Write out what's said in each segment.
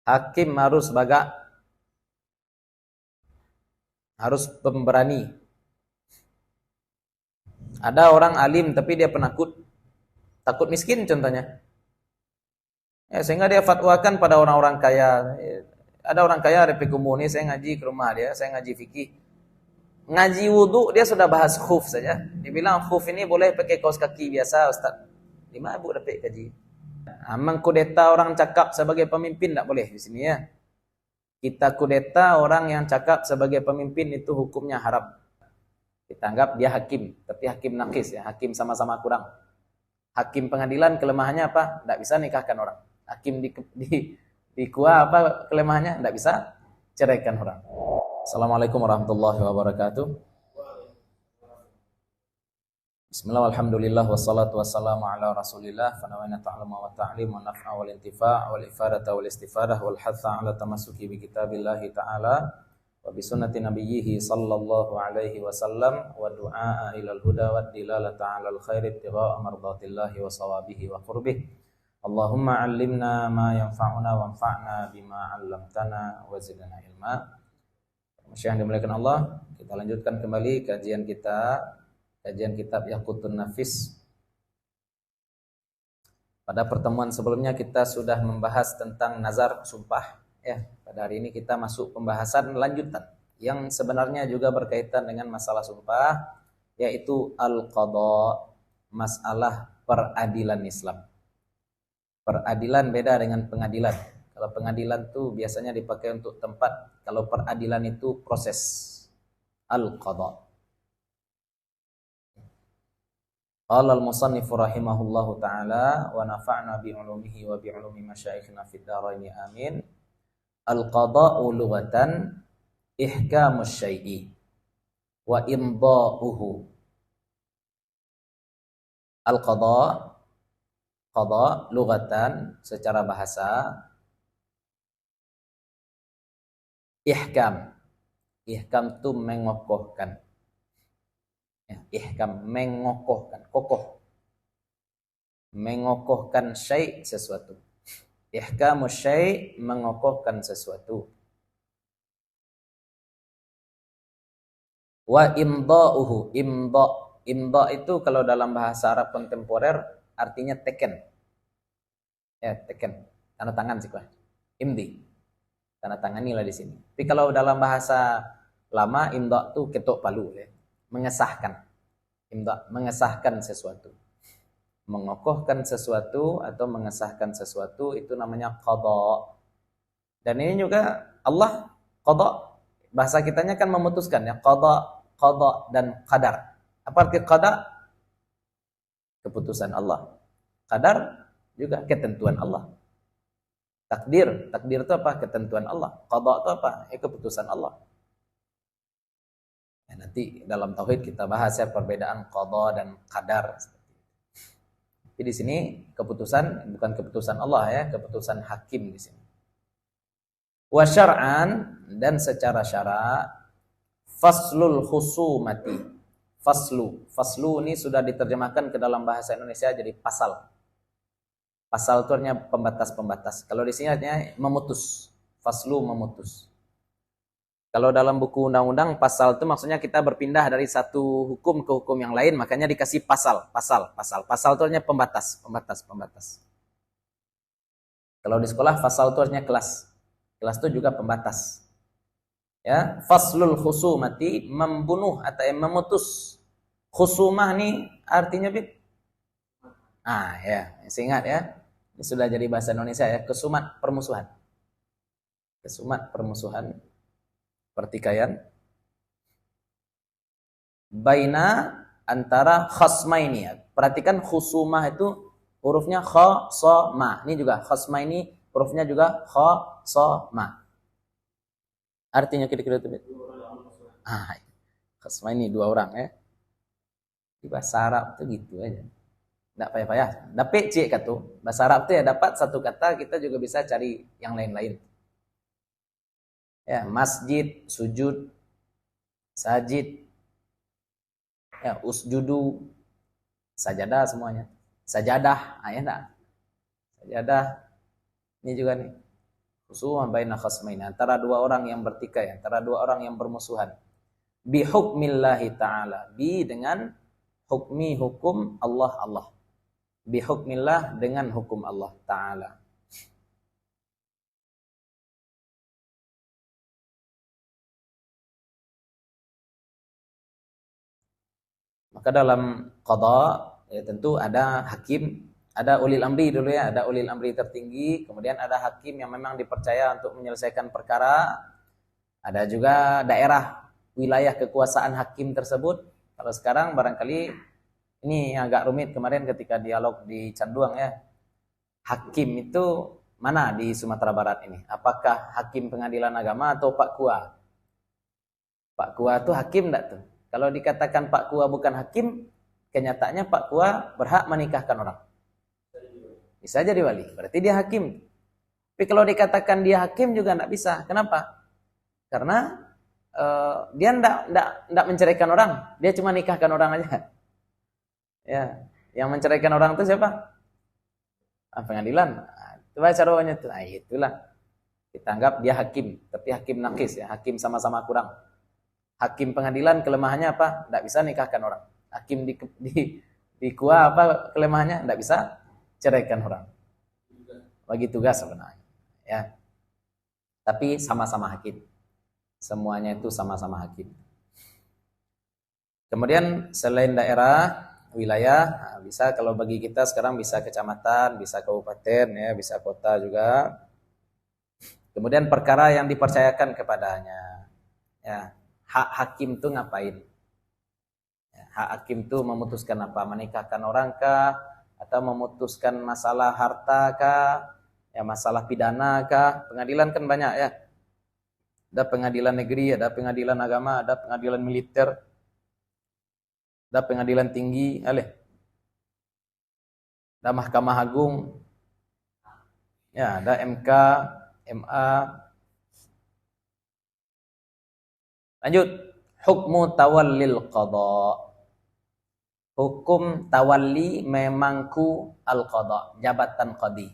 Hakim harus pemberani. Ada orang alim tapi dia penakut, takut miskin contohnya. Sehingga dia fatwakan pada orang-orang kaya. Ada orang kaya dari Pikumu ini, saya ngaji ke rumah dia, saya ngaji fikih. Ngaji wudu dia sudah bahas khuf saja. Dibilang khuf ini boleh pakai kaos kaki biasa, Ustaz. 5.000 dapat gaji. Mengkudeta orang cakap sebagai pemimpin tak boleh di sini ya. Kita kudeta orang yang cakap sebagai pemimpin itu hukumnya haram. Kita anggap dia hakim, tapi hakim nakis ya, hakim sama-sama kurang. Hakim pengadilan kelemahannya apa? Tidak bisa nikahkan orang. Hakim di KUA apa kelemahannya? Tidak bisa ceraikan orang. Assalamualaikum warahmatullahi wabarakatuh. Bismillah, alhamdulillah, wassalatu wassalamu ala rasulillah, fanawaina ta'lama wa ta'lim wa naf'a wal intifa' wal ifadata wal istifadah wal hatha ala tamassuki bi kitabillahi ta'ala wa bi sunnati nabiyyihi sallallahu alaihi wasallam wa du'a ilal huda wa dilalata ala al khairi ibtigha'a mardatillahi wa sawabihi wa qurbih. Allahumma 'allimna ma yanfa'una wanfa'na bima 'allamtana wa zidna ilma. Masya yang dimuliakan Allah, kita lanjutkan kembali kajian kitab Yaqutun Nafis. Pada pertemuan sebelumnya kita sudah membahas tentang nazar sumpah ya. Pada hari ini kita masuk pembahasan lanjutan yang sebenarnya juga berkaitan dengan masalah sumpah, yaitu al-qadha, masalah peradilan Islam. Peradilan beda dengan pengadilan. Kalau pengadilan itu biasanya dipakai untuk tempat, kalau peradilan itu proses. Al-qadha. Qala al-musannif rahimahullahu ta'ala wa nafa'na bi'ulumihi wa bi'ulumi masyayikhina fid dharain amin. Al-qada'u lughatan ihkamus syai'i wa imda'uhu. Qada lughatan secara bahasa ihkam. Ihkam itu mengokohkan. Ya, ihkam mengokohkan, kokoh. Mengokohkan syai' sesuatu. Ihkamus syai' mengokohkan sesuatu. Wa imda'uhu, imda itu kalau dalam bahasa Arab kontemporer artinya teken. Ya, teken. Tanda tangan sih, Pak. Imdi. Tanda tanganilah di sini. Tapi kalau dalam bahasa lama imda itu ketok palu ya. Mengesahkan. Imda mengesahkan sesuatu. Mengokohkan sesuatu atau mengesahkan sesuatu itu namanya qadha. Dan ini juga Allah qadha, bahasa kitanya kan memutuskan ya, qadha dan qadar. Apa arti qadha? Keputusan Allah. Qadar juga ketentuan Allah. Takdir itu apa? Ketentuan Allah. Qadha itu apa? Keputusan Allah. Ya, nanti dalam tauhid kita bahas ya perbedaan qadha dan qadar. Jadi di sini keputusan bukan keputusan Allah ya, keputusan hakim di sini. Wa syar'an, dan secara syara, faslul khusumati. Faslu ini sudah diterjemahkan ke dalam bahasa Indonesia jadi pasal. Pasal itu artinya pembatas-pembatas. Kalau di sini artinya memutus. Faslu memutus. Kalau dalam buku undang-undang pasal itu maksudnya kita berpindah dari satu hukum ke hukum yang lain, makanya dikasih pasal. Pasal itu artinya pembatas. Kalau di sekolah pasal itu artinya kelas. Kelas itu juga pembatas. Ya, faslul khusumati, membunuh atau memutus. Khusumah nih artinya ya, ingat ya. Ini sudah jadi bahasa Indonesia ya, kesumat permusuhan. Pertikaian baina antara khasmaini. Perhatikan khusumah itu hurufnya kha sa ma. Ini juga khasmaini hurufnya juga kha sa ma. Artinya kira-kira itu. Khasmaini dua orang ya. Di bahasa Arab itu gitu aja. Enggak payah-payah. Dapat cik kata. Bahasa Arab itu ya dapat satu kata kita juga bisa cari yang lain-lain. Ya, masjid, sujud, sajid, ya, usjudu, sajadah semuanya. Sajadah, ya enggak? Sajadah, ini juga nih. Khusuman baina khasmain, antara dua orang yang bertikai, antara dua orang yang bermusuhan. Bi hukmillahi ta'ala, bi dengan hukum Allah. Bi hukmillah, dengan hukum Allah ta'ala. Maka dalam qada ya tentu ada hakim, ada ulil amri dulu ya, ada ulil amri tertinggi, kemudian ada hakim yang memang dipercaya untuk menyelesaikan perkara. Ada juga daerah wilayah kekuasaan hakim tersebut. Kalau sekarang barangkali ini agak rumit kemarin ketika dialog di Canduang ya. Hakim itu mana di Sumatera Barat ini? Apakah hakim pengadilan agama atau Pak Kua? Pak Kua itu hakim enggak tuh? Kalau dikatakan Pak Kua bukan hakim, kenyataannya Pak Kua berhak menikahkan orang. Bisa jadi wali, berarti dia hakim. Tapi kalau dikatakan dia hakim juga enggak bisa. Kenapa? Karena dia enggak menceraikan orang, dia cuma nikahkan orang aja. Ya, yang menceraikan orang itu siapa? Pengadilan. Itu caranya tuh. Nah, itulah. Kita anggap dia hakim, tapi hakim nakis ya, hakim sama-sama kurang. Hakim pengadilan kelemahannya apa? Tidak bisa nikahkan orang. Hakim di KUA apa kelemahannya? Tidak bisa ceraikan orang. Bagi tugas sebenarnya. Ya. Tapi sama-sama hakim. Semuanya itu sama-sama hakim. Kemudian selain daerah, wilayah, bisa kalau bagi kita sekarang bisa kecamatan, bisa kabupaten, ya, bisa kota juga. Kemudian perkara yang dipercayakan kepadanya. Ya. Hak hakim itu ngapain? Hak hakim itu memutuskan apa? Menikahkan orang kah? Atau memutuskan masalah harta kah? Ya, masalah pidana kah? Pengadilan kan banyak ya. Ada pengadilan negeri, ada pengadilan agama, ada pengadilan militer, ada pengadilan tinggi, ada Mahkamah Agung, ya, ada MK, MA. Lanjut, hukmu tawallil qada. Hukum tawalli memangku al-qada, jabatan qadi.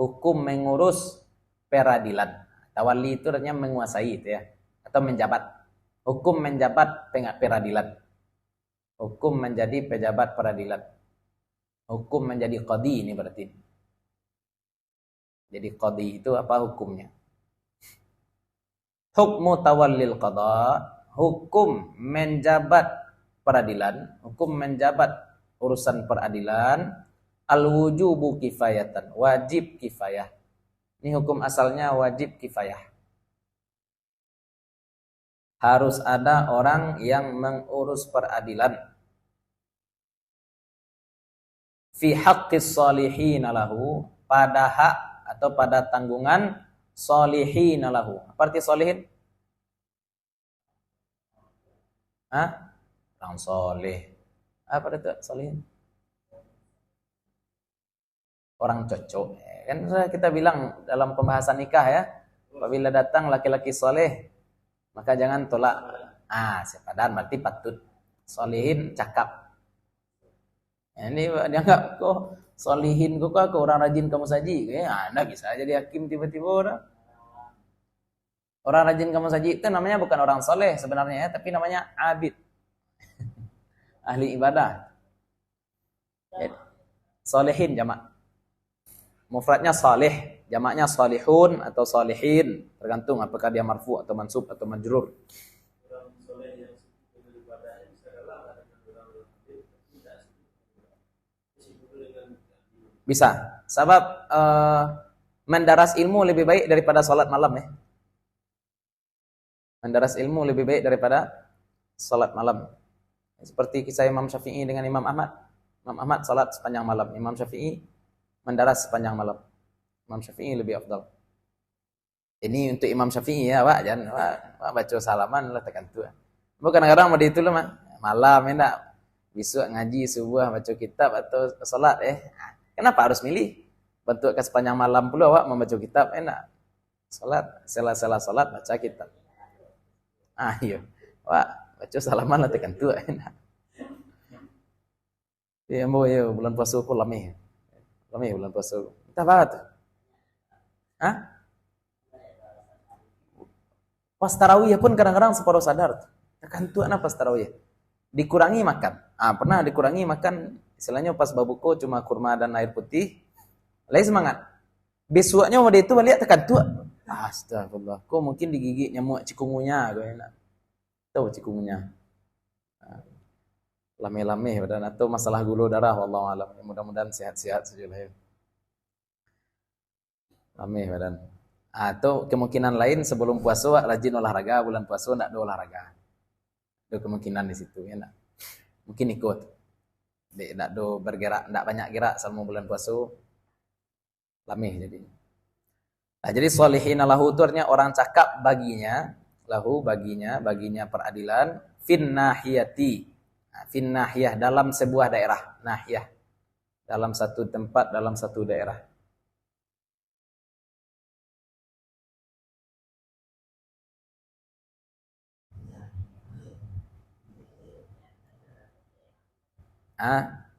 Hukum mengurus peradilan. Tawalli itu artinya menguasai itu ya, atau menjabat. Hukum menjabat peradilan. Hukum menjadi pejabat peradilan. Hukum menjadi qadi ini berarti. Jadi qadi itu apa hukumnya? Hukmu tawallil qada, hukum menjabat peradilan, hukum menjabat urusan peradilan, al-wujubu kifayatan, wajib kifayah. Ini hukum asalnya wajib kifayah. Harus ada orang yang mengurus peradilan. Fi haqqis shalihin lahu, pada hak atau pada tanggungan sholihin lahu. Apa arti sholihin? Orang soleh. Apa itu sholihin? Orang cocok. Kan kita bilang dalam pembahasan nikah ya, apabila datang laki-laki soleh, maka jangan tolak. Sepadan berarti patut. Sholihin cakap. Ini dia enggak kok solihin kok orang rajin kamu saji. Anda bisa jadi hakim tiba-tiba orang. Orang rajin kamu saji itu namanya bukan orang soleh sebenarnya ya, tapi namanya abid. Ahli ibadah. Solehin jamak. Mufradnya salih, jamaknya salihun atau salihin, tergantung apakah dia marfu atau mansub atau majrur. Bisa. Sebab mendaras ilmu lebih baik daripada salat malam ya. Mendaras ilmu lebih baik daripada salat malam. Seperti kisah Imam Syafi'i dengan Imam Ahmad. Imam Ahmad salat sepanjang malam, Imam Syafi'i mendaras sepanjang malam. Imam Syafi'i lebih afdal. Ini untuk Imam Syafi'i ya, Pak. Jangan Pak baca salaman lah tekan tua. Bukan kadang-kadang mau itu mah malam enak. Besok ngaji subuh baca kitab atau salat Kenapa harus milih? Bentuk ke sepanjang malam pula awak membaca kitab enak. Salat, sela-sela salat baca kitab. Iya. Wak, baca salaman lah tekan tua enak. Ya mau bulan puasa ku lameh. Lameh bulan puasa. Kita apa tuh? Pas tarawih pun kadang-kadang separuh sadar. Tekan tuh anak pas tarawih. Dikurangi makan. Pernah dikurangi makan, istilahnya pas babuko cuma kurma dan air putih. Lagi semangat. Besoknya waktu itu balik tekan tuh. Astagfirullah. Kok mungkin digigit nyamuk cikungunya gue enak. Tahu cikungunya. Lame-lame badan atau masalah gula darah wallahu alam. Mudah-mudahan sehat-sehat saja lah ya. Lame badan. Atau kemungkinan lain sebelum puasa rajin olahraga, bulan puasa enggak ada olahraga. Ada kemungkinan di situ ya. Mungkin ikut. Enggak ada bergerak, enggak banyak gerak selama bulan puasa. Lame jadi. Nah, jadi sholihin lahu itu artinya orang cakap baginya, lahu baginya peradilan fin nahiyati. Fin nahiyah dalam sebuah daerah, nahiyah. Dalam satu tempat, dalam satu daerah.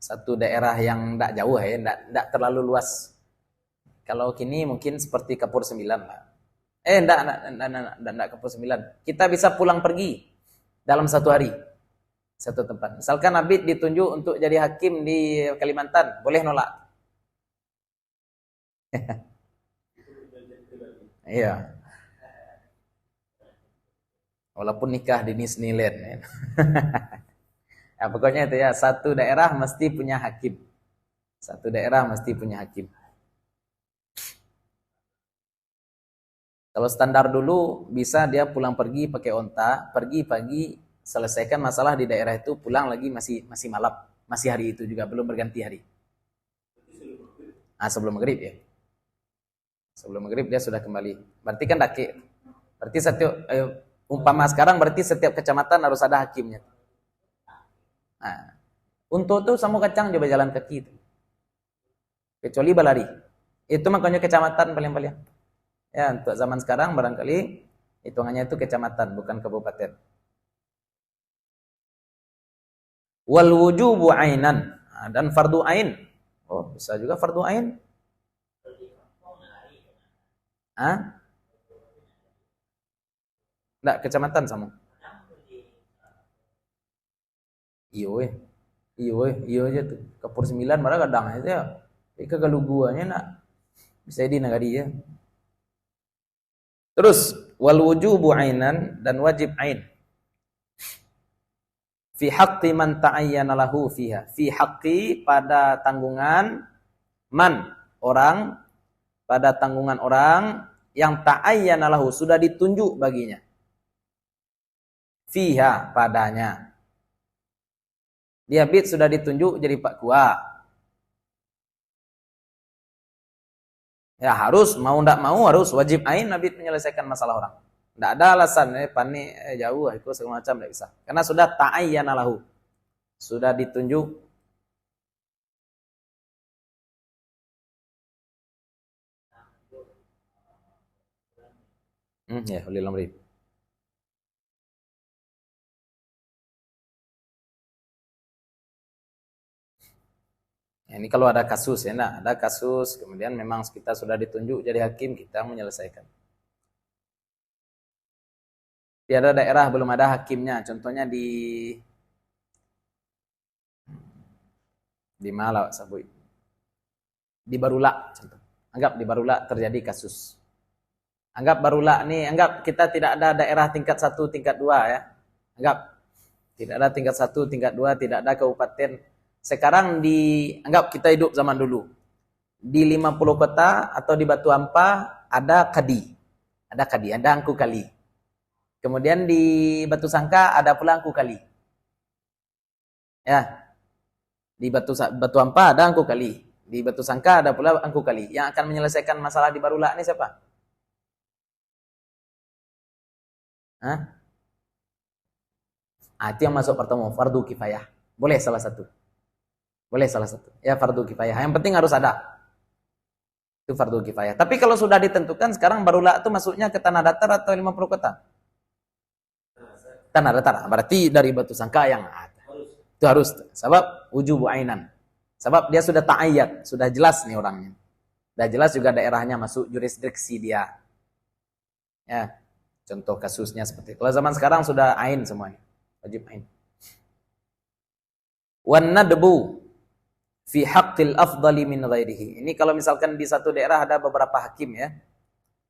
Satu daerah yang tidak jauh ya, tidak terlalu luas. Kalau kini mungkin seperti Kapur 9 lah. Enggak Kapur 9. Kita bisa pulang pergi dalam satu hari. Satu tempat. Misalkan Abid ditunjuk untuk jadi hakim di Kalimantan, boleh nolak? Iya. Walaupun nikah di Disneyland. Ya. Ya, pokoknya itu ya, satu daerah mesti punya hakim. Satu daerah mesti punya hakim. Kalau standar dulu bisa dia pulang pergi pakai onta, pergi pagi, selesaikan masalah di daerah itu, pulang lagi masih malam, masih hari itu juga, belum berganti hari. Sebelum maghrib ya. Sebelum maghrib dia sudah kembali. Berarti kan daki. Berarti umpama sekarang berarti setiap kecamatan harus ada hakimnya. Untuk tuh sama kacang coba jalan kaki itu. Kecuali Balari. Itu makanya kecamatan paling-paling. Ya, untuk zaman sekarang barangkali hitungannya itu kecamatan bukan kabupaten. Wal wujubu ainan, dan fardu ain. Oh, bisa juga fardu ain. Enggak, kecamatan sama. Iyo aja tuh. Kapur 9 marah kadang aja. Ika galuguannya nak bisa di negari ya. Terus wal wujubu ainan, dan wajib ain. Fi haqqi man ta'ayyana lahu fiha. Fi haqqi pada tanggungan man orang, pada tanggungan orang yang ta'ayyana lahu sudah ditunjuk baginya. Fiha padanya. Dia bid sudah ditunjuk jadi Pak Kua. Ya harus, mau ndak mau harus, wajib ain Nabi menyelesaikan masalah orang. Ndak ada alasan panik jauh itu segala macam ndak bisa. Karena sudah ta'ayyana lahu. Sudah ditunjuk. Ya, ulil amri. Ini kalau ada kasus ya, ada kasus, kemudian memang kita sudah ditunjuk jadi hakim, kita menyelesaikan. Di ada daerah belum ada hakimnya, contohnya di Malang, Sabui. Di Barula, contoh. Anggap di Barula terjadi kasus. Anggap Barula nih, anggap kita tidak ada daerah tingkat 1, tingkat 2 ya. Anggap tidak ada tingkat 1, tingkat 2, tidak ada kabupaten. Sekarang anggap kita hidup zaman dulu. Di 50 kota atau di Batu Ampah ada kadi. Ada angku kali. Kemudian di Batu Sangka ada pula angku kali. Ya. Di Batu Ampah ada angku kali. Di Batu Sangka ada pula angku kali. Yang akan menyelesaikan masalah di Barula ini siapa? Itu yang masuk pertama, fardu kifayah. Boleh salah satu. Ya fardu kifayah. Yang penting harus ada. Itu fardu kifayah. Tapi kalau sudah ditentukan sekarang Barula itu masuknya ke tanah datar atau 50 kota? Tanah datar. Berarti dari Batu Sangka yang itu harus. Sebab wujubu ainan. Sebab dia sudah ta'ayyad, sudah jelas nih orangnya. Sudah jelas juga daerahnya masuk jurisdiksi dia. Ya. Contoh kasusnya seperti itu. Kalau zaman sekarang sudah ain semuanya. Wajib ain. Wan nadbu fi haqqil afdali min ghairihi. Ini kalau misalkan di satu daerah ada beberapa hakim ya.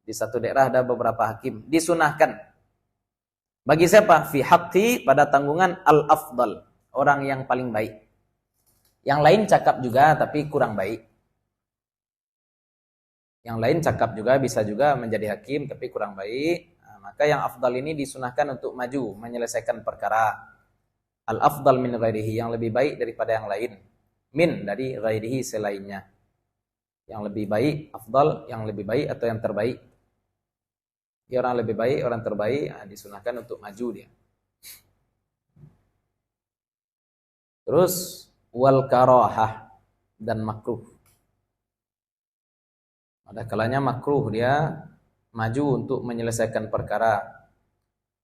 Di satu daerah ada beberapa hakim. Disunahkan. Bagi siapa? Fi haqqi pada tanggungan al-afdal. Orang yang paling baik. Yang lain cakap juga tapi kurang baik. Yang lain cakap juga bisa juga menjadi hakim tapi kurang baik. Maka yang afdal ini disunahkan untuk maju menyelesaikan perkara. Al-afdal min ghairihi, yang lebih baik daripada yang lain. Min dari ghairihi selainnya. Yang lebih baik, afdal, yang lebih baik atau yang terbaik. Dia orang lebih baik, orang terbaik, disunahkan untuk maju dia. Terus wal karahah dan makruh. Ada kalanya makruh dia maju untuk menyelesaikan perkara.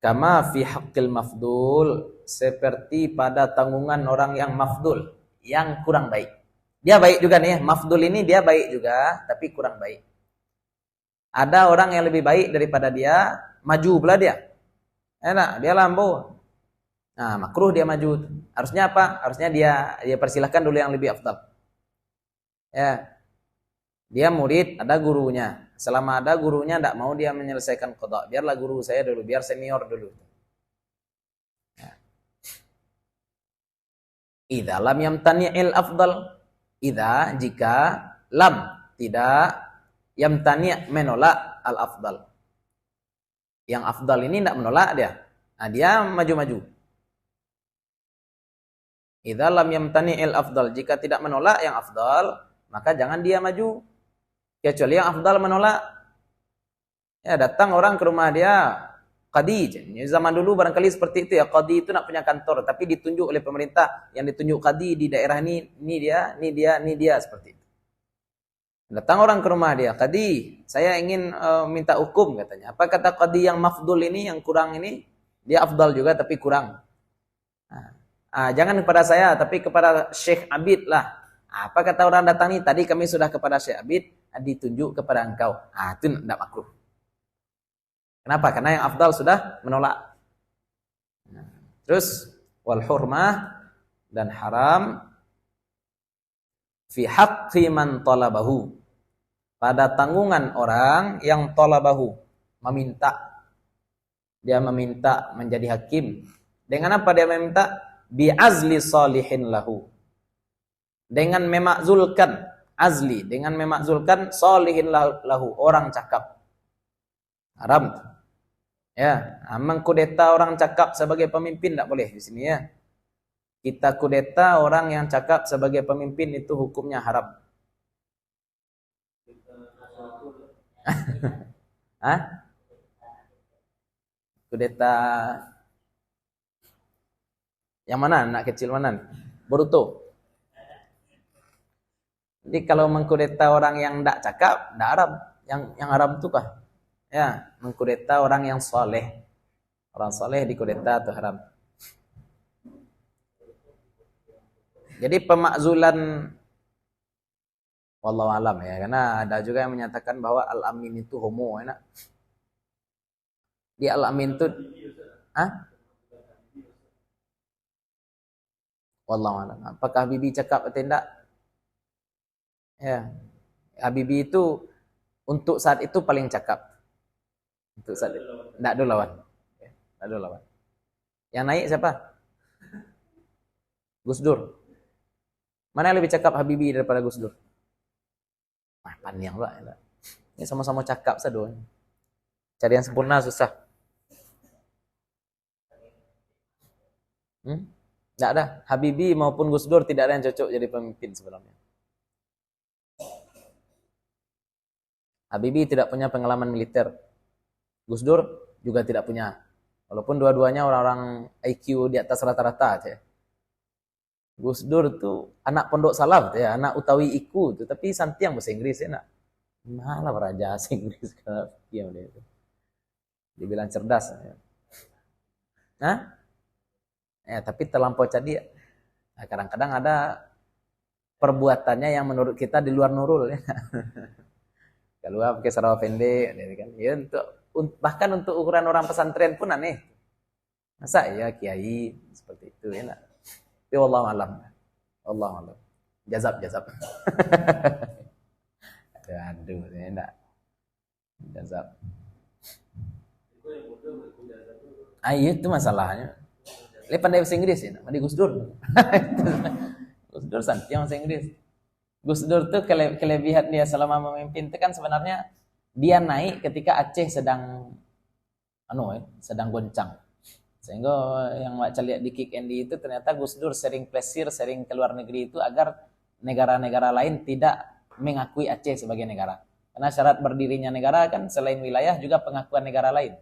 Kama fi haqqil mafdul, seperti pada tanggungan orang yang mafdul, yang kurang baik. Dia baik juga nih, mafdul ini dia baik juga, tapi kurang baik. Ada orang yang lebih baik daripada dia, maju pula dia. Enak, dia lampu. Nah, makruh dia maju. Harusnya apa? Harusnya dia persilahkan dulu yang lebih afdal. Ya. Dia murid, ada gurunya. Selama ada gurunya, tidak mau dia menyelesaikan qada. Biarlah guru saya dulu, biar senior dulu. Ya. Idza lam yamtani'il afdal. Idza jika lam tidak yamtani' menolak al afdal. Yang afdal ini tidak menolak dia. Nah, dia maju-maju. Idza lam yamtani'il afdal, jika tidak menolak yang afdal, maka jangan dia maju. Kecuali yang afdal menolak. Ya, datang orang ke rumah dia, qadi. Zaman dulu barangkali seperti itu ya, qadi itu nak punya kantor, tapi ditunjuk oleh pemerintah, yang ditunjuk qadi di daerah ini dia seperti itu. Datang orang ke rumah dia, qadi, saya ingin minta hukum katanya. Apa kata qadi yang mafdul ini, yang kurang ini? Dia afdal juga tapi kurang. Jangan kepada saya, tapi kepada Syekh Abid lah. Apa kata orang datang ini? Tadi kami sudah kepada Syekh Abid, ditunjuk kepada engkau. Itu tidak makruh. Kenapa? Karena yang afdal sudah menolak. Terus wal hurmah dan haram fi haqqi man talabahu, pada tanggungan orang yang talabahu, meminta. Dia meminta menjadi hakim. Dengan apa dia meminta? Bi azli salihin lahu. Dengan memakzulkan azli, dengan memakzulkan salihin lahu, orang cakap. Haram. Ya, mengkudeta orang cakap sebagai pemimpin tidak boleh di sini ya. Kita kudeta orang yang cakap sebagai pemimpin itu hukumnya haram. Kudeta yang mana? Anak kecil mana? Boruto. Jadi kalau mengkudeta orang yang tidak cakap, tidak haram. Yang haram itu kah? Ya, mengkudeta orang yang soleh. Orang soleh dikudeta itu haram. Jadi pemakzulan, wallahu alam ya, karena ada juga yang menyatakan bahwa al-amin itu homo, enak. Di al-amin itu, wallahu alam. Apakah Bibi cakap atau tidak? Ya, Habibie itu untuk saat itu paling cakap. Untuk saat itu. Tidak ada lawan. Tidak ada lawan. Yang naik siapa? Gus Dur. Mana yang lebih cakap Habibie daripada Gus Dur? Panjang pula. Ini sama-sama cakap saja. Cari yang sempurna susah. Tidak ada. Habibie maupun Gus Dur tidak ada yang cocok jadi pemimpin sebelumnya. Habibie tidak punya pengalaman militer. Gus Dur juga tidak punya. Walaupun dua-duanya orang-orang IQ di atas rata-rata aja. Gus Dur tuh anak pondok salaf ya, anak utawi iku tuh, tapi santiang bahasa Inggris ya nak. Malah beraja bahasa Inggris kalau dia itu. Dibilang cerdas ya. Ya, tapi terlampau cerdik. Nah, kadang-kadang ada perbuatannya yang menurut kita di luar nurul ya. Keluar pakai sarung pendek, kan? Ya untuk bahkan untuk ukuran orang pesantren pun aneh. Masa ya kiai seperti itu ya nak? Tapi wallahu alam. Wallahu alam. Jazab. Aduh, ya enggak. Jazab. Itu masalahnya. Dia pandai bahasa Inggris ya, mandi Gus Dur. Gus Dur santai bahasa Inggris. Gus Dur tuh kelebihan dia selama memimpin itu kan sebenarnya dia naik ketika Aceh sedang sedang goncang. Sehingga yang Wak lihat di Kick Andy itu ternyata Gus Dur sering plesir, sering keluar negeri itu agar negara-negara lain tidak mengakui Aceh sebagai negara. Karena syarat berdirinya negara kan selain wilayah juga pengakuan negara lain.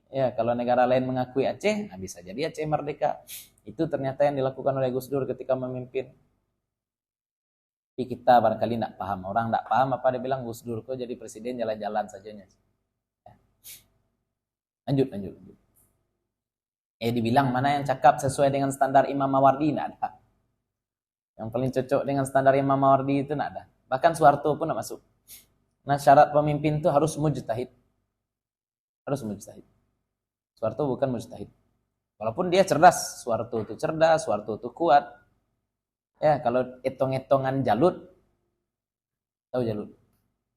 Ya, kalau negara lain mengakui Aceh, nah bisa jadi Aceh merdeka. Itu ternyata yang dilakukan oleh Gus Dur ketika memimpin. Tapi kita barangkali tidak paham. Orang tidak paham apa dia bilang Gus Dur kok jadi presiden jalan-jalan sajanya. Lanjut. Dibilang mana yang cakap sesuai dengan standar Imam Mawardi, tidak ada. Yang paling cocok dengan standar Imam Mawardi itu tidak ada. Bahkan Soeharto pun tidak masuk. Nah syarat pemimpin itu harus mujtahid. Soeharto bukan mujtahid. Walaupun dia cerdas, Soeharto itu cerdas, Soeharto itu kuat. Ya kalau hitung-hitungan Jalut, tahu Jalut?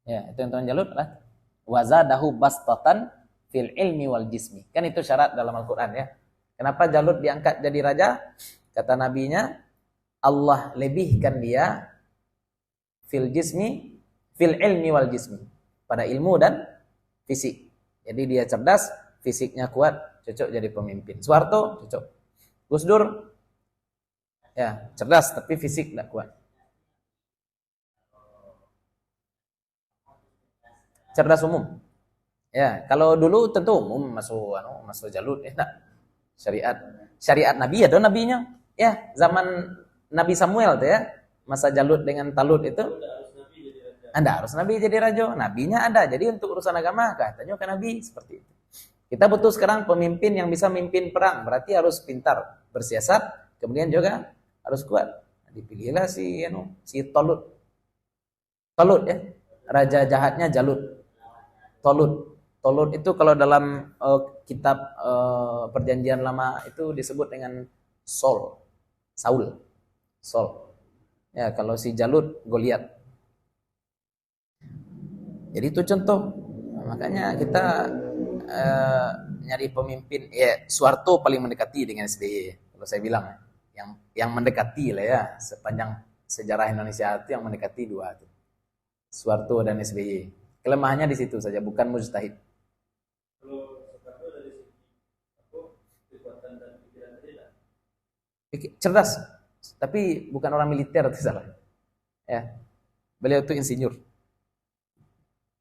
Ya hitung-hitungan Jalut lah. Wazadahu bastatan fil ilmi wal jismi. Kan itu syarat dalam Al-Quran ya. Kenapa Jalut diangkat jadi raja? Kata nabinya, Allah lebihkan dia fil ilmi wal jismi. Pada ilmu dan fisik. Jadi dia cerdas, fisiknya kuat, cocok jadi pemimpin. Soeharto cocok. Gus Dur ya cerdas tapi fisik tidak kuat. Cerdas umum. Ya, kalau dulu tentu umum masuk Jalut ya. Syariat Nabi ada nabinya. Ya, zaman Nabi Samuel tuh ya. Masa Jalut dengan Talut itu Anda harus Nabi jadi raja. Nabinya ada. Jadi untuk urusan agama katanya ke Nabi seperti itu. Kita butuh sekarang pemimpin yang bisa mimpin perang. Berarti harus pintar bersiasat, kemudian juga harus kuat. Dipilihlah si Talut. Talut ya. Raja jahatnya Jalut. Talut itu kalau dalam kitab perjanjian lama itu disebut dengan Saul. Ya, kalau si Jalut Goliat. Jadi itu contoh. Makanya kita nyari pemimpin ya Soeharto paling mendekati dengan SBY. Kalau saya bilang yang mendekati lah ya sepanjang sejarah Indonesia itu yang mendekati dua itu. Soeharto dan SBY. Kelemahannya di situ saja, bukan mujtahid. Cerdas, tapi bukan orang militer itu salah. Ya. Beliau itu insinyur.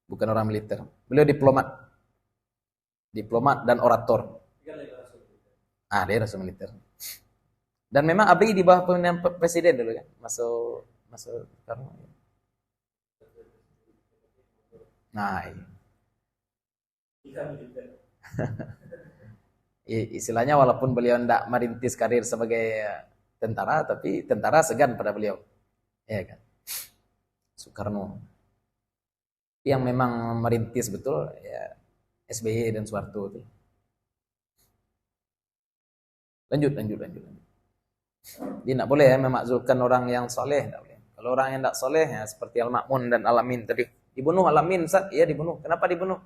Bukan orang militer. Beliau diplomat dan orator. Dia rasul militer. Dan memang ABI di bawah pemerintahan presiden dulu kan, masuk Soekarno. Nah, istilahnya walaupun beliau tidak merintis karir sebagai tentara, tapi tentara segan pada beliau, ya kan? Soekarno. Yang memang merintis betul ya SBY dan Soeharto itu. Lanjut. Dia tidak boleh ya memakzulkan orang yang soleh, tidak boleh. Kalau orang yang tidak soleh ya seperti Al-Ma'mun dan Al-Amin tadi. Dibunuh Al-Amin, iya dibunuh. Kenapa dibunuh?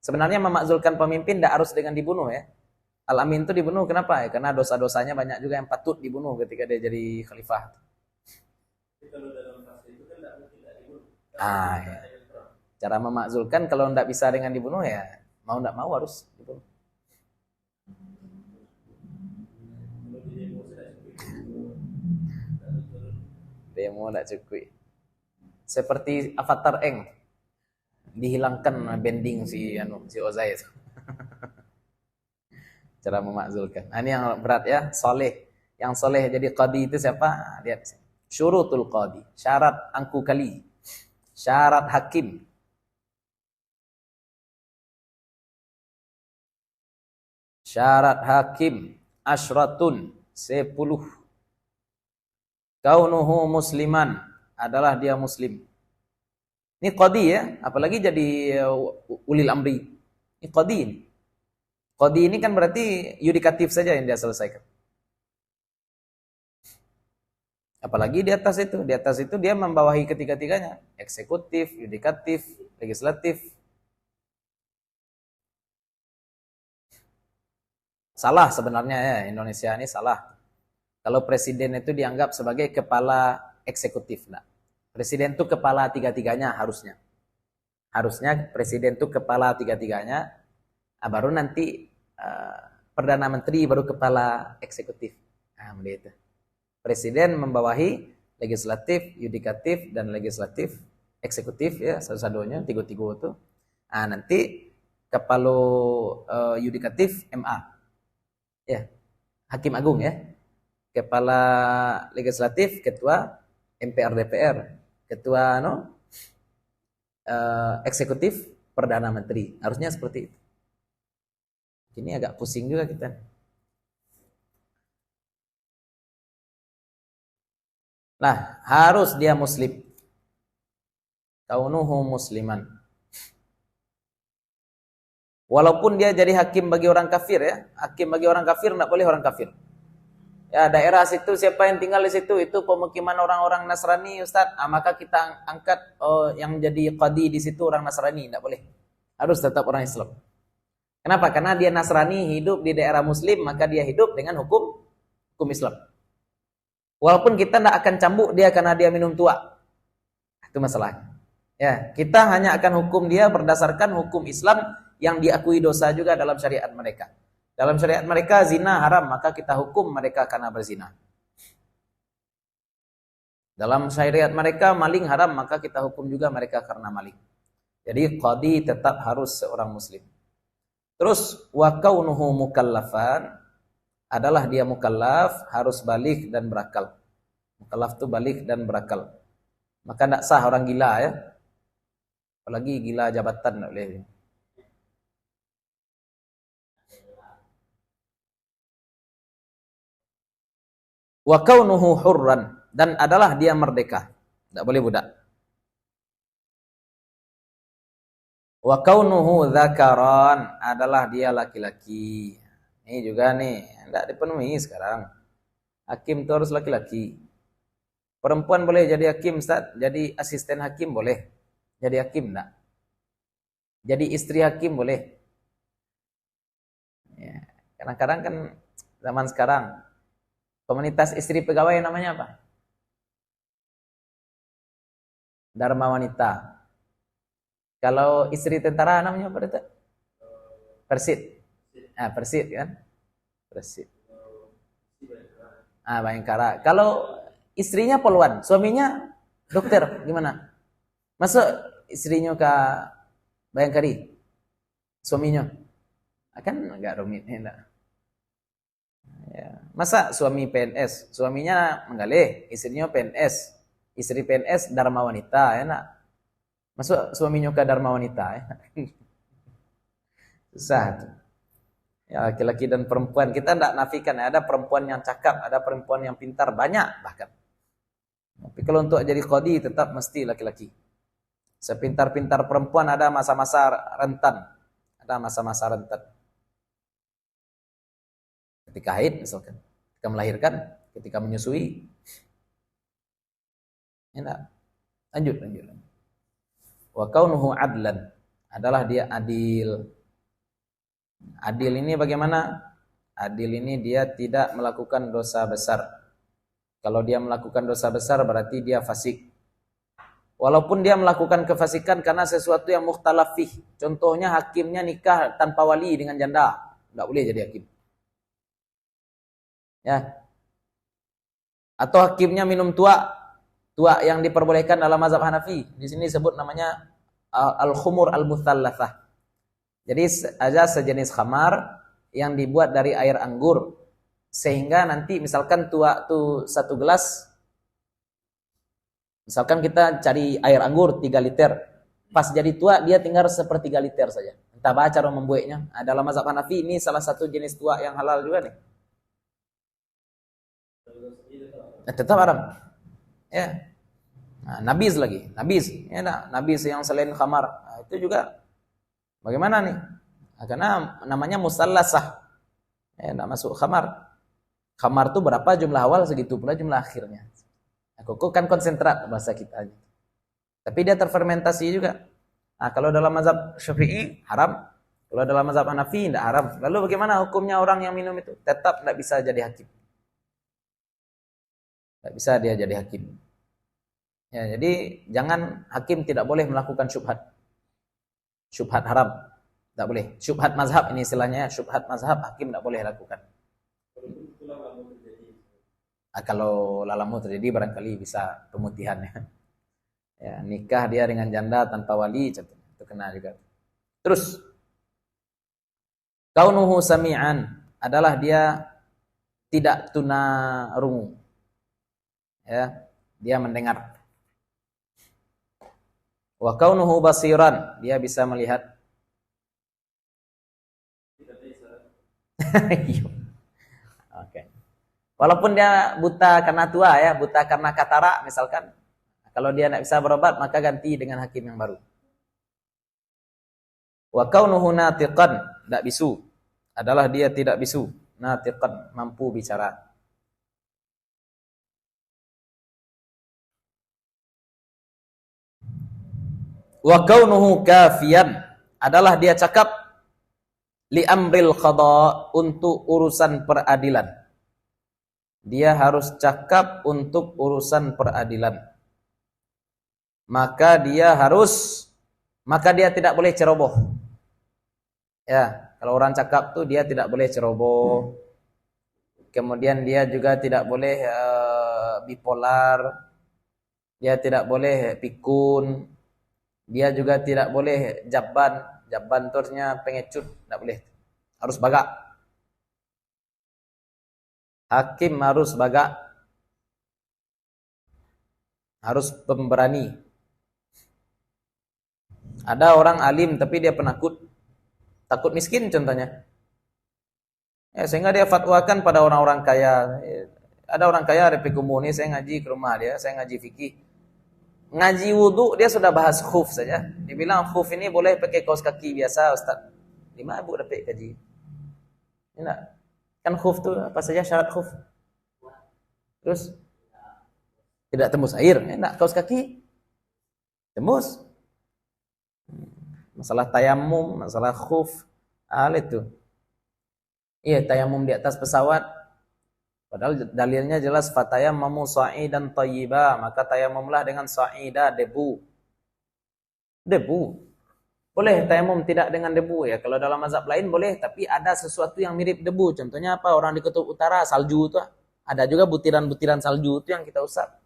Sebenarnya memakzulkan pemimpin tidak harus dengan dibunuh ya. Al-Amin itu dibunuh kenapa ya? Karena dosa-dosanya banyak juga yang patut dibunuh ketika dia jadi khalifah. Kalau dalam fase itu kan tidak mungkin dibunuh. Ya. Cara memakzulkan kalau tidak bisa dengan dibunuh ya mau tidak mau harus dibunuh. Demo tidak cukup. Seperti Avatar Eng. Dihilangkan bending si Ozai itu. Cara memakzulkan. Ini yang berat ya, soleh. Yang soleh jadi qadi itu siapa? Lihat. Syurutul qadi. Syarat angku kali. Syarat hakim. Syarat hakim. Asyratun. 10. Kaunuhu musliman. Adalah dia muslim. Ini qadi ya, apalagi jadi ulil amri. Ini qadi ini. Qadi ini kan berarti yudikatif saja yang dia selesaikan. Apalagi di atas itu dia membawahi ketiga-tiganya, eksekutif, yudikatif, legislatif. Salah sebenarnya ya, Indonesia ini salah. Kalau presiden itu dianggap sebagai kepala eksekutif, nah. Presiden itu kepala tiga-tiganya harusnya. Harusnya presiden itu kepala tiga-tiganya, baru nanti Perdana Menteri baru kepala eksekutif. Nah, begitu. Presiden membawahi legislatif, yudikatif, dan legislatif, eksekutif ya, satu-satunya, tiga-tiga itu. Nah, nanti kepala yudikatif MA. Ya, Hakim Agung ya. Kepala legislatif, ketua MPR DPR, ketua eksekutif Perdana Menteri. Harusnya seperti itu. Ini agak pusing juga kita. Nah, harus dia muslim. Kaunuhu musliman. Walaupun dia jadi hakim bagi orang kafir ya. Hakim bagi orang kafir enggak boleh orang kafir. Ya, daerah situ siapa yang tinggal di situ itu pemukiman orang-orang Nasrani, Ustaz. Maka kita angkat yang jadi qadi di situ orang Nasrani, enggak boleh. Harus tetap orang Islam. Kenapa? Karena dia Nasrani hidup di daerah Muslim, maka dia hidup dengan hukum Islam. Walaupun kita tidak akan cambuk dia karena dia minum tua, itu masalahnya. Ya, kita hanya akan hukum dia berdasarkan hukum Islam yang diakui dosa juga dalam syariat mereka. Dalam syariat mereka zina haram, maka kita hukum mereka karena berzina. Dalam syariat mereka maling haram, maka kita hukum juga mereka karena maling. Jadi qadi tetap harus seorang Muslim. Terus wa kaunuhu mukallafan, adalah dia mukallaf, harus balik dan berakal. Mukallaf itu balik dan berakal. Maka tidak sah orang gila ya. Apalagi gila jabatan tidak boleh. Wa kaunuhu hurran, dan adalah dia merdeka. Tidak boleh budak. Wa kaunuhu dzakaran, adalah dia laki-laki. Ini juga nih, tidak dipenuhi sekarang. Hakim itu harus laki-laki. Perempuan boleh jadi hakim, Ustaz. Jadi asisten hakim boleh. Jadi hakim enggak? Jadi istri hakim boleh. Ya, kadang-kadang kan zaman sekarang komunitas istri pegawai namanya apa? Dharma Wanita. Kalau istri tentara namanya apa itu? Persit. Persit kan? Persit. Bayangkara. Kalau istrinya poluan, suaminya dokter, gimana? Masuk istrinya ke Bayangkari, suaminya akan agak rumit, enggak? Ya. Masa suami PNS, suaminya menggalih, istrinya PNS, istri PNS Dharma Wanita, enak? Masuk suaminya ke Dharma Wanita, ya? Susah. Ya, laki-laki dan perempuan kita tidak nafikan, ada perempuan yang cakap, ada perempuan yang pintar, banyak bahkan. Tapi kalau untuk jadi qadi tetap mesti laki-laki. Sepintar-pintar perempuan ada masa-masa rentan. Ada masa-masa rentan. Ketika haid misalkan, ketika melahirkan, ketika menyusui. Enak. Lanjut. Wa kaunuhu adlan, adalah dia adil. Adil ini bagaimana? Adil ini dia tidak melakukan dosa besar. Kalau dia melakukan dosa besar berarti dia fasik. Walaupun dia melakukan kefasikan karena sesuatu yang mukhtalaf fih. Contohnya hakimnya nikah tanpa wali dengan janda, enggak boleh jadi hakim. Ya. Atau hakimnya minum tua yang diperbolehkan dalam mazhab Hanafi. Di sini disebut namanya al-khumur al-mutsallatsah. Jadi ada sejenis khamar yang dibuat dari air anggur, sehingga nanti misalkan tua tuh 1 gelas, misalkan kita cari air anggur 3 liter, pas jadi tua dia tinggal 1/3 liter saja. Entah apa cara membuatnya. Dalam mazhab Hanafi ini salah satu jenis tua yang halal juga nih. Tetap haram. Ya. Nah, nabiz lagi, nabiz, ya nah, nabiz yang selain khamar, nah, itu juga bagaimana nih? Nah, karena namanya musallasah, ya enggak masuk khamar. Khamar itu berapa jumlah awal, segitu pula jumlah akhirnya. Nah, koko kan konsentrat bahasa kita. Tapi dia terfermentasi juga. Nah, kalau dalam mazhab Syafi'i haram, kalau dalam mazhab Hanafi tidak haram. Lalu bagaimana hukumnya orang yang minum itu? Tetap tidak bisa jadi hakim. Tidak bisa dia jadi hakim. Ya, jadi jangan hakim tidak boleh melakukan syubhat. Syubhat haram. Tidak boleh. Syubhat mazhab ini istilahnya, syubhat mazhab hakim tidak boleh lakukan. Nah, kalau lalamu terjadi barangkali bisa pemutihannya. Ya, nikah dia dengan janda tanpa wali, itu kena juga. Terus kaunuhu sami'an adalah dia tidak tunarungu. Ya, dia mendengar. Wa kaunuhu basiran, dia bisa melihat. Oke. Walaupun dia buta karena tua ya, buta karena katarak misalkan. Kalau dia tidak bisa berobat, maka ganti dengan hakim yang baru. Wa kaunuhu natiqan, tidak bisu. Adalah dia tidak bisu. Natiqan, mampu bicara. Wa kaunuhu kafiyan, adalah dia cakap li amril qada, untuk urusan peradilan. Dia harus cakap untuk urusan peradilan. Maka dia tidak boleh ceroboh. Ya, kalau orang cakap tuh dia tidak boleh ceroboh. Kemudian dia juga tidak boleh bipolar. Dia tidak boleh pikun. Dia juga tidak boleh jabban. Jabban itu artinya pengecut, tidak boleh. Harus bagak. Hakim harus bagak. Harus pemberani. Ada orang alim tapi dia penakut. Takut miskin contohnya. Ya, sehingga dia fatwakan pada orang-orang kaya. Ada orang kaya Repik Umuni, saya ngaji ke rumah dia, saya ngaji fikih. Ngaji wudu dia sudah bahas khuf saja. Dibilang khuf ini boleh pakai kaos kaki biasa, Ustaz. 5.000 dapat gaji. Enak. Kan khuf tu apa saja syarat khuf? Terus tidak tembus air, enak kaos kaki. Tembus. Masalah tayamum, masalah khuf, hal itu. Iya, tayamum di atas pesawat. Padahal dalilnya jelas fatayammamu sa'idan thayyiba, maka tayamumlah dengan sa'ida, debu. Debu. Boleh tayamum tidak dengan debu ya. Kalau dalam mazhab lain boleh, tapi ada sesuatu yang mirip debu. Contohnya apa? Orang di kutub utara salju itu ada juga butiran-butiran salju itu yang kita usap.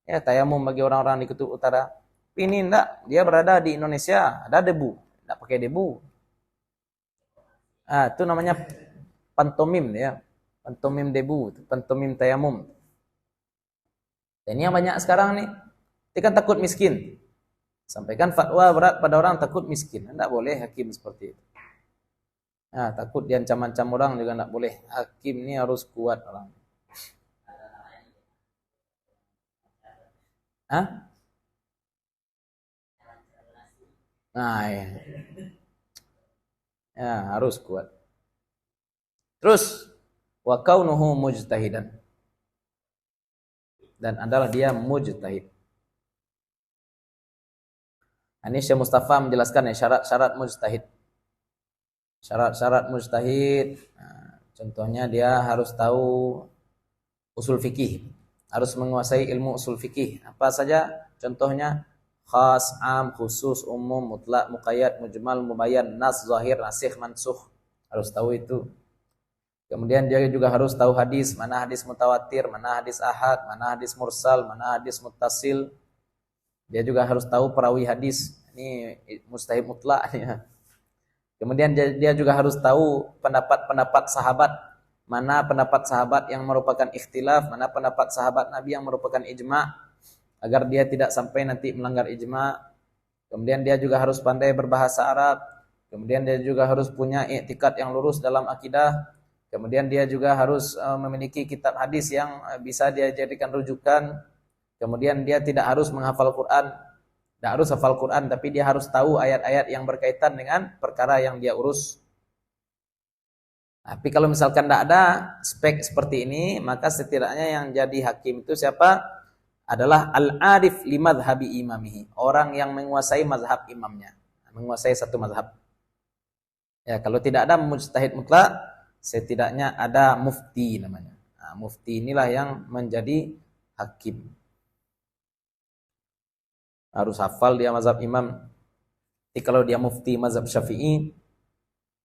Ya, tayamum bagi orang-orang di kutub utara. Ini enggak, dia berada di Indonesia, ada debu, enggak pakai debu. Ah, itu namanya pantomim ya. Pantomim debu, pantomim tayamum. Dan ini yang banyak sekarang nih. Dia kan takut miskin. Sampaikan fatwa berat pada orang takut miskin. Enggak boleh hakim seperti itu. Nah, takut diancam-ancam orang juga enggak boleh. Hakim ini harus kuat orang. Hah? Nah, ya, harus kuat. Terus wa kaunuhu mujtahidan, dan adalah dia mujtahid. Ini Syekh Mustafa menjelaskan ya syarat-syarat mujtahid. Syarat-syarat mujtahid, nah, contohnya dia harus tahu usul fikih, harus menguasai ilmu usul fikih. Apa saja contohnya? Khas, am, khusus, umum, mutlak, muqayyad, mujmal, mubayyan, nas, zahir, nasikh, mansukh. Harus tahu itu. Kemudian dia juga harus tahu hadis, mana hadis mutawatir, mana hadis ahad, mana hadis mursal, mana hadis muttasil. Dia juga harus tahu perawi hadis. Ini mustahil mutlak ya. Kemudian dia juga harus tahu pendapat-pendapat sahabat. Mana pendapat sahabat yang merupakan ikhtilaf, mana pendapat sahabat Nabi yang merupakan ijma', agar dia tidak sampai nanti melanggar ijma'. Kemudian dia juga harus pandai berbahasa Arab. Kemudian dia juga harus punya i'tikad yang lurus dalam akidah. Kemudian dia juga harus memiliki kitab hadis yang bisa dia jadikan rujukan. Kemudian dia tidak harus menghafal Quran, tidak harus hafal Quran, tapi dia harus tahu ayat-ayat yang berkaitan dengan perkara yang dia urus. Tapi kalau misalkan tidak ada spek seperti ini, maka setidaknya yang jadi hakim itu siapa? Adalah al-arif li madhhabi imamihi, orang yang menguasai mazhab imamnya, menguasai satu mazhab. Ya, kalau tidak ada mujtahid mutlak, setidaknya ada mufti namanya. Nah, mufti inilah yang menjadi hakim. Harus hafal dia mazhab imam. Jadi kalau dia mufti mazhab Syafi'i,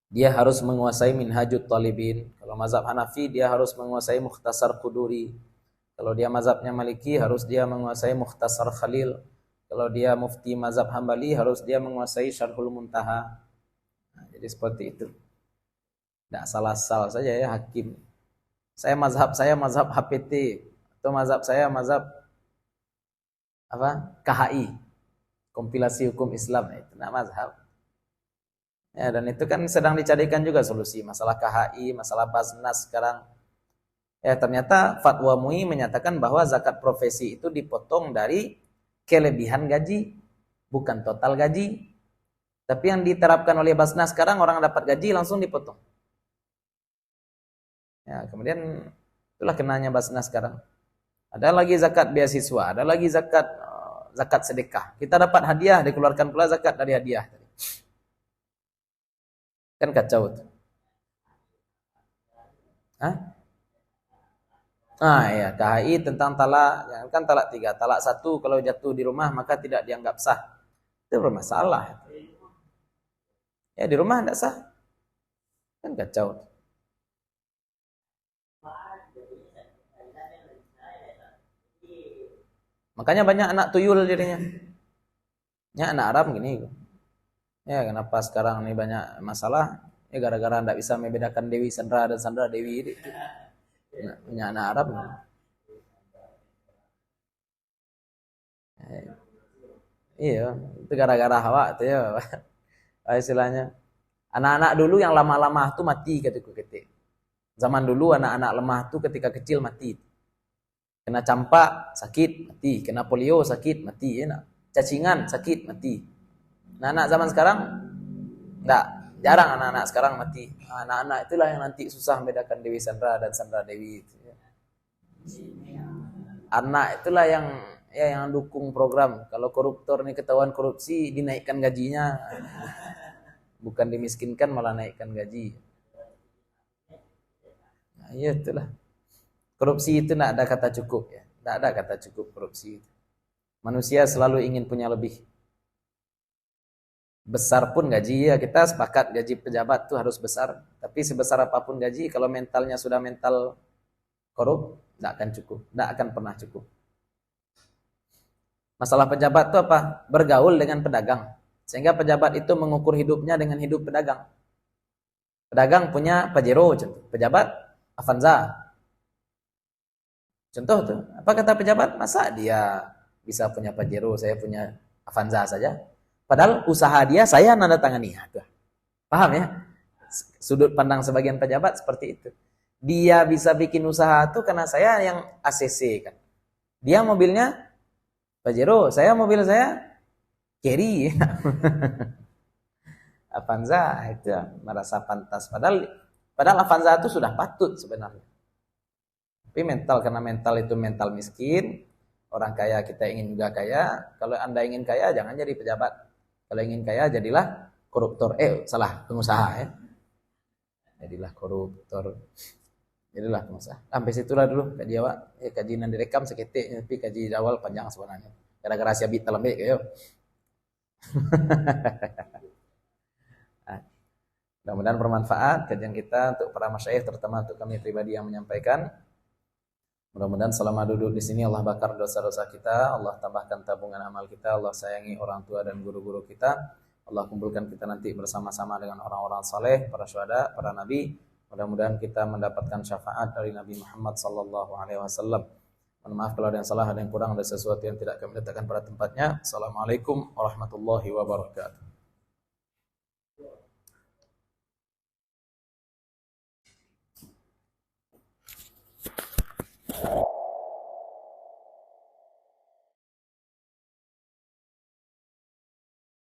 dia harus menguasai Minhajut Talibin. Kalau mazhab Hanafi, dia harus menguasai Mukhtasar Quduri. Kalau dia mazhabnya Maliki, harus dia menguasai Mukhtasar Khalil. Kalau dia mufti mazhab Hambali, harus dia menguasai Syarhul Muntaha. Nah, jadi seperti itu. Tidak salah-salah saja ya hakim. Saya mazhab HPT, atau mazhab saya mazhab KHI, kompilasi hukum Islam, itu nah mazhab. Ya, dan itu kan sedang dicarikan juga solusi masalah KHI, masalah Basnas sekarang. Ya, ternyata fatwa MUI menyatakan bahwa zakat profesi itu dipotong dari kelebihan gaji, bukan total gaji. Tapi yang diterapkan oleh Basnas sekarang, orang dapat gaji langsung dipotong. Ya, kemudian itulah kenanya Basnas sekarang. Ada lagi zakat beasiswa, ada lagi zakat sedekah. Kita dapat hadiah, dikeluarkan pula zakat dari hadiah. Kan kacau tuh. Hah? Ya, KHI tentang talak, kan talak 3, talak 1 kalau jatuh di rumah maka tidak dianggap sah. Itu bermasalah. Ya, di rumah tidak sah. Kan kacau. Makanya banyak anak tuyul jadinya. Ya, anak Arab gini. Ya, kenapa sekarang ini banyak masalah? Ya, gara-gara tidak bisa membedakan Dewi Sandra dan Sandra Dewi. Punya anak Arab. Iya, itu gara-gara hawa tuh ya. Istilahnya. Anak-anak dulu yang lama-lama tuh mati kataku ketik. Zaman dulu anak-anak lemah tuh ketika kecil mati. Kena campak sakit mati, kena polio sakit mati, ya, cacingan sakit mati. Nah, anak zaman sekarang enggak, jarang anak-anak sekarang mati. Anak-anak itulah yang nanti susah membedakan Dewi Sandra dan Sandra Dewi itu. Anak itulah yang dukung program. Kalau koruptor nih ketahuan korupsi, dinaikkan gajinya. Bukan dimiskinkan, malah naikkan gaji. Nah, iya itulah. Korupsi itu tidak ada kata cukup ya. Tidak ada kata cukup korupsi itu. Manusia selalu ingin punya lebih. Besar pun gaji ya, kita sepakat gaji pejabat itu harus besar. Tapi sebesar apapun gaji, kalau mentalnya sudah mental korup, tidak akan cukup. Tidak akan pernah cukup. Masalah pejabat itu apa? Bergaul dengan pedagang. Sehingga pejabat itu mengukur hidupnya dengan hidup pedagang. Pedagang punya Pajero, pejabat Avanza. Contoh tuh, apa kata pejabat? Masa dia bisa punya Pajero, saya punya Avanza saja? Padahal usaha dia saya nandatangani. Paham ya? Sudut pandang sebagian pejabat seperti itu. Dia bisa bikin usaha itu karena saya yang ACC kan. Dia mobilnya Pajero, saya mobil saya Carry. Avanza itu merasa pantas. Padahal Avanza itu sudah patut sebenarnya. Tapi karena mental itu mental miskin, orang kaya kita ingin juga kaya. Kalau Anda ingin kaya, jangan jadi pejabat. Kalau ingin kaya, jadilah koruptor. Pengusaha ya. Jadilah koruptor. Jadilah pengusaha. Sampai situlah dulu kaji awak. Kajian direkam seketik, tapi kaji awal panjang sebenarnya. Gara-gara siabit telembik kayo. Mudah-mudahan bermanfaat kajian kita untuk para masyayikh, terutama untuk kami pribadi yang menyampaikan. Mudah-mudahan selama duduk di sini Allah bakar dosa-dosa kita, Allah tambahkan tabungan amal kita, Allah sayangi orang tua dan guru-guru kita, Allah kumpulkan kita nanti bersama-sama dengan orang-orang saleh, para syuhada, para nabi. Mudah-mudahan kita mendapatkan syafaat dari Nabi Muhammad sallallahu alaihi wasallam. Mohon maaf kalau ada yang salah, ada yang kurang, ada sesuatu yang tidak kami letakkan pada tempatnya. Assalamualaikum warahmatullahi wabarakatuh.